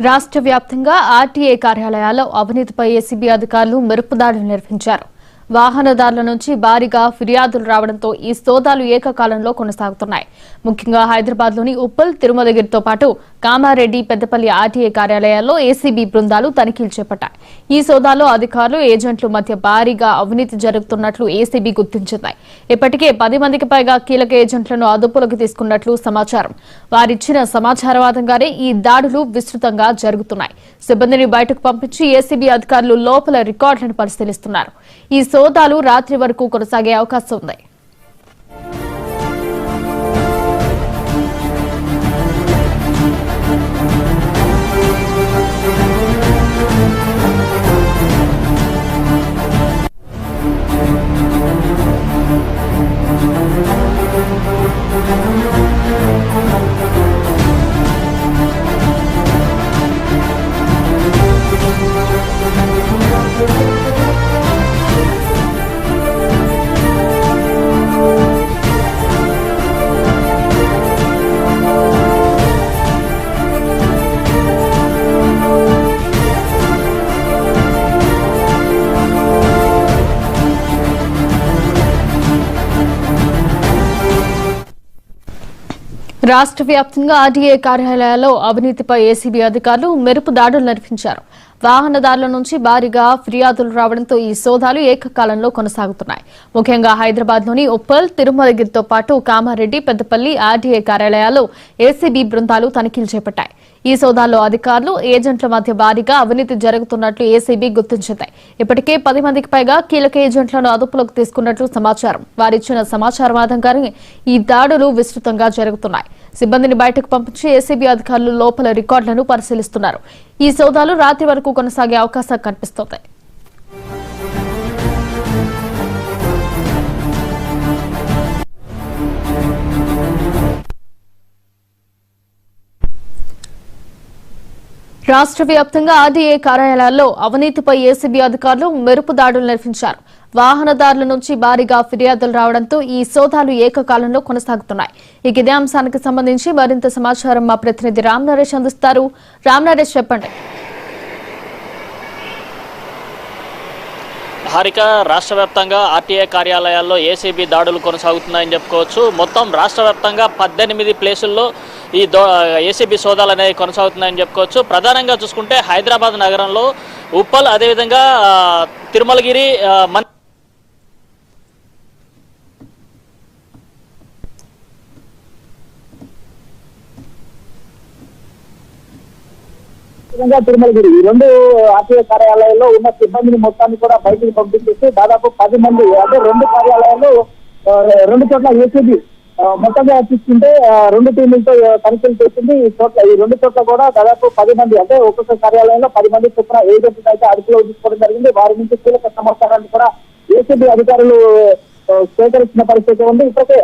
రాష్ట్ర వ్యాప్తంగా ఆర్టీఏ కార్యాలయాల్లో అవినీతిపై ఏసీబీ అధికారులు మెరుపుదాడులు నిర్వహించారు. వాహనదారుల నుంచి భారీగా ఫిర్యాదులు రావడంతో ఈ సోదాలు ఏకకాలంలో కొనసాగుతున్నాయి. ముఖ్యంగా హైదరాబాద్లోని ఉప్పల్, తిరుమలగిరితో పాటు కామారెడ్డి, పెద్దపల్లి ఆర్టీఏ కార్యాలయాల్లో ఏసీబీ బృందాలు తనిఖీలు చేపట్టాయి. ఈ సోదాలో అధికారులు, ఏజెంట్ల మధ్య భారీగా అవినీతి జరుగుతున్నట్లు ఏసీబీ గుర్తించింది. ఇప్పటికే 10 మందికి పైగా కీలక ఏజెంట్లను అదుపులోకి తీసుకున్నట్లు సమాచారం. వారిచ్చిన సమాచారం ఆధారంగానే ఈ దాడులు విస్తృతంగా జరుగుతున్నాయి. సిబ్బందిని బయటకు పంపించి ఏసీబీ అధికారులు లోపల రికార్డులను పరిశీలిస్తున్నారు. ఈ సోదాలు రాత్రి వరకు కొనసాగే అవకాశం ఉంది. రాష్ట్ర వ్యాప్తంగా ఆర్టీఏ కార్యాలయాల్లో అవినీతిపై ఏసీబీ అధికారులు మెరుపు దాడులు నిర్వహించారు. వాహనదారుల నుంచి భారీగా ఫిర్యాదులు రావడంతో ఈ సోదాలు ఏకకాలంలో కొనసాగుతున్నాయి. ముఖ్యంగా హైదరాబాద్లోని ఉప్పల్, తిరుమలగిరితో పాటు కామారెడ్డి, పెద్దపల్లి ఆర్టీఏ కార్యాలయాల్లో ఏసీబీ బృందాలు తనిఖీలు చేపట్టాయి. ఈ సోదాల్లో అధికారులు, ఏజెంట్ల మధ్య భారీగా అవినీతి జరుగుతున్నట్లు ఏసీబీ గుర్తించింది. ఇప్పటికే 10 మందికి పైగా కీలక ఏజెంట్లను అదుపులోకి తీసుకున్నట్లు సమాచారం. వారిచ్చిన సమాచారం ఆధారంగానే ఈ దాడులు విస్తృతంగా జరుగుతున్నాయి. సిబ్బందిని బయటకు పంపించి ఏసీబీ అధికారులు లోపల రికార్డులను పరిశీలిస్తున్నారు. ఈ సోదాలు రాత్రి వరకు కొనసాగే అవకాశం కనిపిస్తోంది. రాష్ట్ర వ్యాప్తంగా ఆర్టీఏ కార్యాలయాల్లో అవినీతిపై ఏసీబీ అధికారులు మెరుపు దాడులు నిర్వహించారు. వాహనదారుల నుంచి భారీగా ఫిర్యాదులు రావడంతో ఈ సోదాలు ఏకకాలంలో కొనసాగుతున్నాయి. ఇదే అంశానికి సంబంధించి మరింత సమాచారం మా ప్రతినిధి రామ్ నరేష్ అందిస్తారు. రామ్ నరేష్, చెప్పండి. హారిక, రాష్ట్ర వ్యాప్తంగా ఆర్టీఏ కార్యాలయాల్లో ఏసీబీ దాడులు కొనసాగుతున్నాయని చెప్పుకోవచ్చు. మొత్తం రాష్ట్ర వ్యాప్తంగా 18 ప్లేసుల్లో ఈ ఏసీబీ సోదాలు అనేవి కొనసాగుతున్నాయని చెప్పుకోవచ్చు. ప్రధానంగా చూసుకుంటే హైదరాబాద్ నగరంలో ఉప్పల్, అదేవిధంగా తిరుమలగిరి తిరుమలగిరి ఈ 2 ఆర్టీఏ కార్యాలయాల్లో ఉన్న సిబ్బందిని మొత్తాన్ని కూడా బయటికి పంపించేసి దాదాపు 10 మంది, అంటే 2 కార్యాలయాల్లో 2 చోట్ల ఏసీబీ మొత్తంగా తీసుకుంటే 2 టీములతో తనిఖీలు చేసింది. ఈ 2 చోట్ల కూడా దాదాపు 10 మంది, అంటే ఒక్కొక్క కార్యాలయంలో 10 మంది చొప్పున ఏజెంట్లు అయితే అదుపులో తీసుకోవడం జరిగింది. వారి నుంచి కీలక సమాచారాన్ని కూడా ఏసీబీ అధికారులు సేకరించిన పరిస్థితి ఉంది. ఇప్పటికే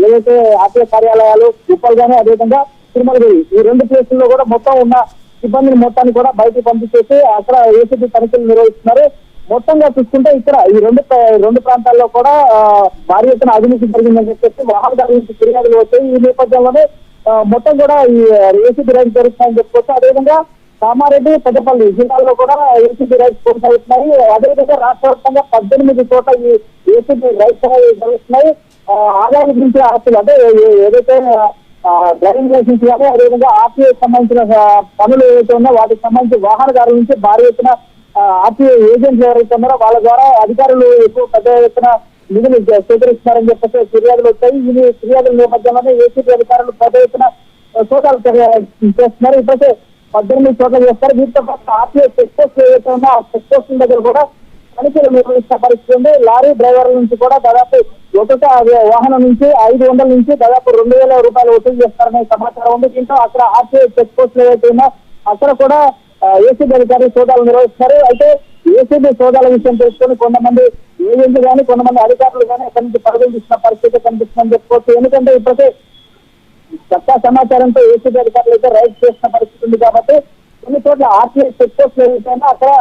ఏదైతే ఆర్టీఏ కార్యాలయాలు ఉప్పల్ గానీ, అదేవిధంగా తిరుమలగిరి ఈ 2 ప్లేసుల్లో కూడా మొత్తం ఉన్న సిబ్బందిని మొత్తాన్ని కూడా బయటకు పంపించేసి అక్కడ ఏసీబీ తనిఖీలు నిర్వహిస్తున్నారు. మొత్తంగా చూసుకుంటే ఇక్కడ ఈ రెండు ప్రాంతాల్లో కూడా భారీ ఎత్తున అవినీతి జరిగిందని చెప్పేసి వాహనదారుల నుంచి ఫిర్యాదులు వచ్చాయి. ఈ నేపథ్యంలోనే మొత్తం కూడా ఈ ఏసీబీ రైడ్స్ జరుగుతున్నాయని చెప్పుకోవచ్చు. అదేవిధంగా కామారెడ్డి, పెద్దపల్లి జిల్లాల్లో కూడా ఏసీబీ రైడ్స్ కొనసాగుతున్నాయి. అదేవిధంగా రాష్ట్ర వ్యాప్తంగా 18 చోట్ల ఈ ఏసీబీ రైడ్స్ జరుగుతున్నాయి. ఆదాయం గురించి ఆస్తులు, అంటే ఏదైతే డ్రైవింగ్ లైసెన్స్ కానీ, అదేవిధంగా ఆర్టీఏ సంబంధించిన పనులు ఏవైతే ఉన్నా వాటికి సంబంధించి వాహనదారుల నుంచి భారీ ఎత్తున ఆర్టీఏ ఏజెంట్లు ఎవరైతే ఉన్నారో వాళ్ళ ద్వారా అధికారులు ఎక్కువ పెద్ద ఎత్తున నిధులు సేకరిస్తున్నారని చెప్పేసి ఫిర్యాదులు వచ్చాయి. ఈ ఫిర్యాదుల నేపథ్యంలోనే ఏసీబీ అధికారులు పెద్ద ఎత్తున సోదాలు చేస్తున్నారు. ఇప్పటికే 18 చోట్ల చేస్తారు. వీటితో పాటు ఆర్టీఏ చెక్ పోస్ట్ ఏవైతే ఉన్నా ఆ చెక్ పోస్టుల దగ్గర కూడా తనిఖీలు నిర్వహించిన పరిస్థితి ఉంది. లారీ డ్రైవర్ల నుంచి కూడా దాదాపు ఒక్కొక్క వాహనం నుంచి 500 నుంచి దాదాపు 2000 రూపాయలు వసూలు చేస్తారనే సమాచారం ఉంది. దీంతో అక్కడ ఆర్టీఏ చెక్ పోస్టులు ఏవైతే ఉన్నా అక్కడ కూడా ఏసీబీ అధికారులు సోదాలు నిర్వహిస్తున్నారు. అయితే ఏసీబీ సోదాల విషయం తెలుసుకొని కొంతమంది ఏజెంట్లు కానీ, కొంతమంది అధికారులు కానీ అక్కడి నుంచి పరుగులు తీసిన పరిస్థితి కనిపిస్తుందని చెప్పుకోవచ్చు. ఎందుకంటే ఇప్పటికే చట్టా సమాచారంతో ఏసీబీ అధికారులు అయితే రైడ్ చేసిన పరిస్థితి ఉంది. కాబట్టి కొన్ని చోట్ల ఆర్టీఏ చెక్ పోస్టులు ఏవైతే అక్కడ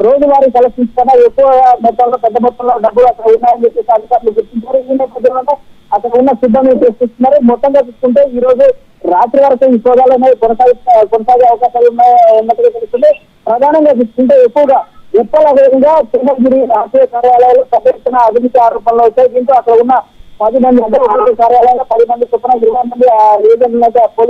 రోజువారీ కలెక్షన్స్ కన్నా ఎక్కువ మొత్తంలో, పెద్ద మొత్తంలో డబ్బులు అక్కడ ఉన్నాయని చెప్పేసి అధికారులు గుర్తించారు. ఈ నేపథ్యంలో అక్కడ ఉన్న సిబ్బంది చేస్తున్నారు. మొత్తంగా చూసుకుంటే ఈ రోజు రాత్రి వరకు ఈ సోదాలు అనేవి కొనసాగే అవకాశాలు ఉన్నట్టుగా తెలుస్తుంది. ప్రధానంగా చూసుకుంటే ఎక్కువగా ఎప్పటిలా వేగంగా తిరుమలగిరి ఆర్టీఏ కార్యాలయాలు పెద్ద ఎత్తున అవినీతి ఆరోపణలు వచ్చాయి. దీంతో అక్కడ ఉన్న 10 మంది అంటే కార్యాలయాల్లో 10 మంది చొప్పున 20 మంది ఏజెంట్లను అయితే పోలీసులు